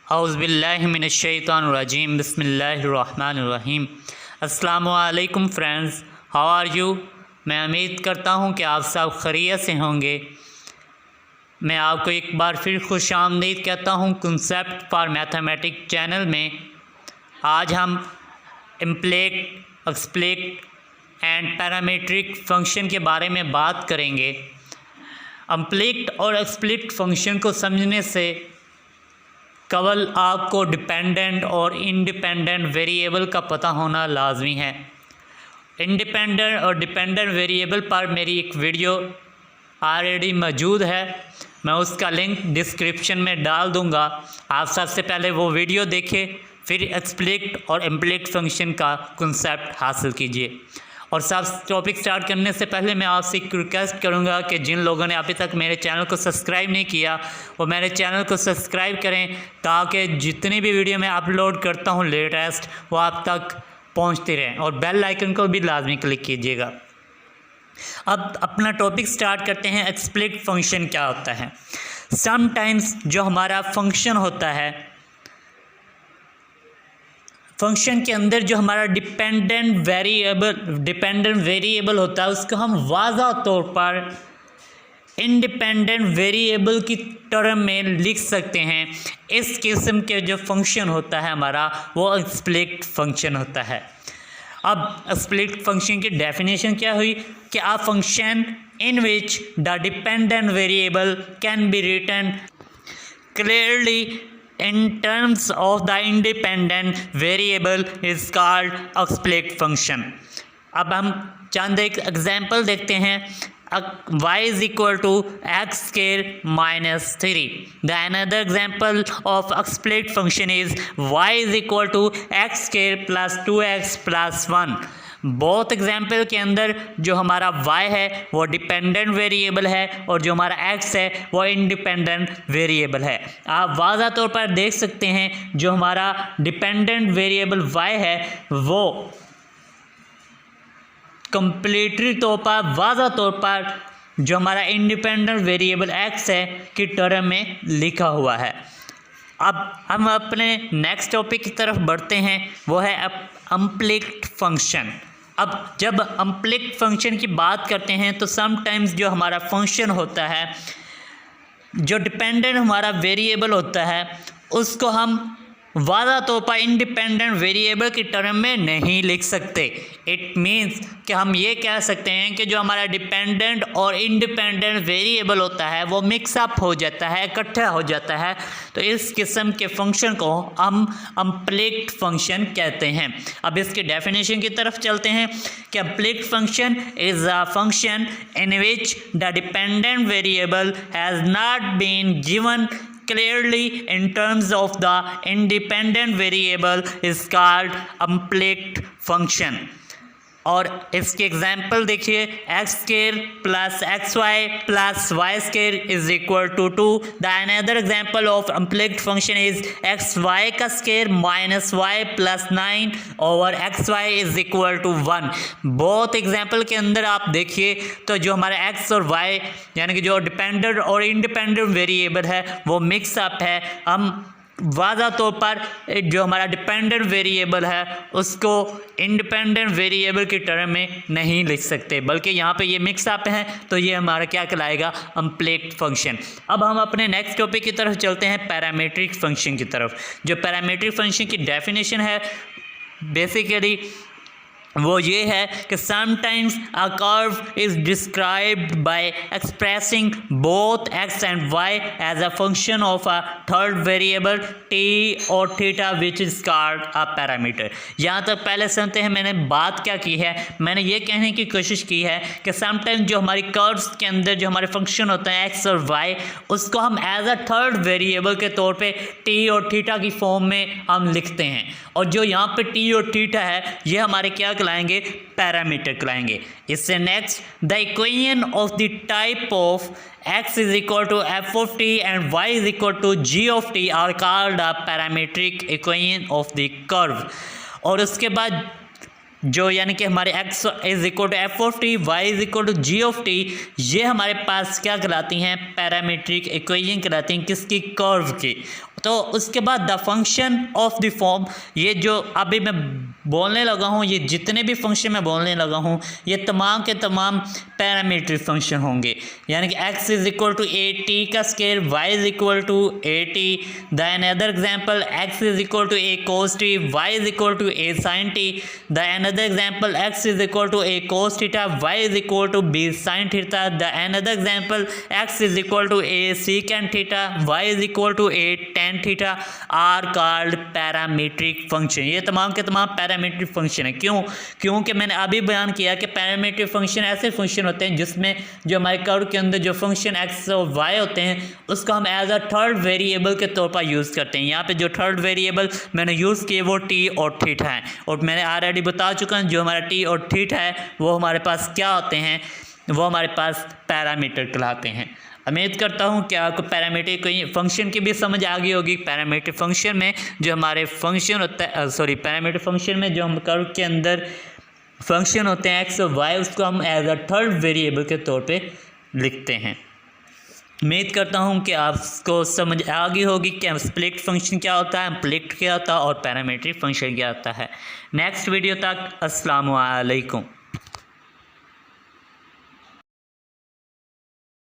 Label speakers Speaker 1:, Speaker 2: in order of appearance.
Speaker 1: औज़ुबिल्लाहिमिनश्शैतानिर्रजीम बिस्मिल्लाहिर्रहमानिर्रहीम। अस्सलामुअलैकुम friends, how are you. मैं उम्मीद करता हूँ कि आप सब खैरियत से होंगे। मैं आपको एक बार फिर खुश आमदीद कहता हूँ कॉन्सेप्ट फॉर मैथमेटिक्स चैनल में। आज हम इम्प्लिक, एक्सप्लिक एंड पैरामीट्रिक फंक्शन के बारे में बात करेंगे। इम्प्लिक और एक्सप्लिक फंक्शन को समझने से केवल आपको डिपेंडेंट और इंडिपेंडेंट वेरिएबल का पता होना लाजमी है। इंडिपेंडेंट और डिपेंडेंट वेरिएबल पर मेरी एक वीडियो ऑलरेडी मौजूद है, मैं उसका लिंक डिस्क्रिप्शन में डाल दूंगा। आप सबसे पहले वो वीडियो देखें, फिर एक्सप्लिक और इम्प्लिक फंक्शन का कॉन्सेप्ट हासिल कीजिए। और सब टॉपिक स्टार्ट करने से पहले मैं आपसे एक रिक्वेस्ट करूंगा कि जिन लोगों ने अभी तक मेरे चैनल को सब्सक्राइब नहीं किया वो मेरे चैनल को सब्सक्राइब करें, ताकि जितनी भी वीडियो मैं अपलोड करता हूं लेटेस्ट वो आप तक पहुंचती रहें। और बेल आइकन को भी लाजमी क्लिक कीजिएगा। अब अपना टॉपिक स्टार्ट करते हैं। एक्सप्लिक फंक्शन क्या होता है। समटाइम्स जो हमारा फंक्शन होता है, फंक्शन के अंदर जो हमारा डिपेंडेंट वेरिएबल होता है उसको हम वाज़ा तौर पर इंडिपेंडेंट वेरिएबल की टर्म में लिख सकते हैं। इस किस्म के जो फंक्शन होता है हमारा वो एक्सप्लिक फंक्शन होता है। अब एक्सप्लिक फंक्शन की डेफिनेशन क्या हुई कि a function in which the dependent variable can be written clearly in terms of the independent variable is called explicit function। अब हम चंद एक एग्जाम्पल देखते हैं। y is equal to x square minus 3। The another example of explicit function is y is equal to x square plus 2x plus 1। Both example के अंदर जो हमारा y है वो डिपेंडेंट वेरिएबल है और जो हमारा x है वो इंडिपेंडेंट वेरिएबल है। आप वाज़ा तौर पर देख सकते हैं जो हमारा डिपेंडेंट वेरिएबल y है वो कंप्लीटली तौर पर वाज़ा तौर पर जो हमारा इंडिपेंडेंट वेरिएबल x है की टर्म में लिखा हुआ है। अब हम अपने नेक्स्ट टॉपिक की तरफ बढ़ते हैं, वो है इम्प्लिक फंक्शन। अब जब इम्प्लिक फंक्शन की बात करते हैं तो समटाइम्स जो हमारा फंक्शन होता है, जो डिपेंडेंट हमारा वेरिएबल होता है उसको हम वाज़ा तौर पर इंडिपेंडेंट वेरिएबल की टर्म में नहीं लिख सकते। इट मीन्स कि हम ये कह सकते हैं कि जो हमारा डिपेंडेंट और इंडिपेंडेंट वेरिएबल होता है वो मिक्सअप हो जाता है, इकट्ठा हो जाता है। तो इस किस्म के फंक्शन को हम इम्प्लिक फंक्शन कहते हैं। अब इसके डेफिनेशन की तरफ चलते हैं कि implicit function is a function in which the dependent variable has not been given clearly in terms of the independent variable is called implicit function. और इसके एग्जाम्पल देखिए, X square plus X Y plus Y square is equal to 2। The another example of implicit function is X Y का square minus Y plus 9 over X Y is equal to 1। बहुत example के अंदर आप देखिए तो जो हमारा x और वाई यानी कि जो डिपेंडेंट और इंडिपेंडेंट वेरिएबल है वो मिक्सअप है। हम वाज़ा तौर पर जो हमारा डिपेंडेंट वेरिएबल है उसको इंडिपेंडेंट वेरिएबल की टर्म में नहीं लिख सकते, बल्कि यहाँ पे ये मिक्सअप है तो ये हमारा क्या कहलाएगा, इम्प्लिक फंक्शन। अब हम अपने नेक्स्ट टॉपिक की तरफ चलते हैं, पैरामीट्रिक फंक्शन की तरफ। जो पैरामीट्रिक फंक्शन की डेफिनेशन है बेसिकली वो ये है कि sometimes a curve is described by expressing both X and Y as a function of a third variable T और theta which is called a parameter. यहाँ तक पहले सुनते हैं मैंने बात क्या की है। मैंने ये कहने की कोशिश की है कि समटाइम्स जो हमारी कर्व्स के अंदर जो हमारे फंक्शन होते हैं एक्स और वाई उसको हम एज अ थर्ड वेरिएबल के तौर पे टी और थीटा की फॉर्म में हम लिखते हैं, और जो यहाँ पे टी और थीटा है ये हमारे क्या कहलाएंगे, पैरामीटर कहलाएंगे। इससे next, the equation of the type of x is equal to f of t and y is equal to g of t are called a parametric equation of the curve। और उसके बाद जो यानी कि हमारे x is equal to f of t, y is equal to g of t, ये हमारे पास क्या कहलाती हैं, पैरामीट्रिक इक्वेशन कहलाती हैं, किसकी, कर्व की। तो उसके बाद the function of the form, ये जो अभी मैं बोलने लगा हूँ, ये जितने भी फंक्शन मैं बोलने लगा हूँ ये तमाम के तमाम पैरामीट्रिक फंक्शन होंगे। यानी कि x is equal to a t का square, y is equal to a t, the another example x is equal to a cos t, y is equal to a sine t, the another example x is equal to a cos theta, y is equal to b sine theta, the another example x is equal to a secant theta, y is equal to a tan theta are called parametric function. ये तमाम के तमाम parametric function है। क्योंकि मैंने अभी बयान किया कि पैरामीट्रिक फंक्शन ऐसे फंक्शन होते हैं जिसमें जो हमारे कर्व के अंदर जो फंक्शन x और y होते हैं उसको हम एज अ थर्ड वेरिएबल के तौर पर यूज़ करते हैं। यहाँ पे जो थर्ड वेरिएबल मैंने यूज़ किए वो t और थीटा है, और मैंने ऑलरेडी बता चुका हूँ जो हमारा t और थीटा है वो हमारे पास क्या होते हैं, वो हमारे पास पैरामीटर कहलाते हैं। उम्मीद करता हूँ कि आपको पैरामीट्रिक फंक्शन की भी समझ आ गई होगी। पैरामीट्रिक फंक्शन में जो हमारे फंक्शन होता है पैरामीट्रिक फंक्शन में जो हम कर्व के अंदर फंक्शन होते हैं x और y, उसको हम एज अ थर्ड वेरिएबल के तौर पे लिखते हैं। उम्मीद करता हूँ कि आपको समझ आ गई होगी कि स्प्लिट फंक्शन क्या होता है, स्प्लिट क्या होता है और पैरामीट्रिक फंक्शन क्या होता है। नेक्स्ट वीडियो तक अस्सलाम वालेकुम।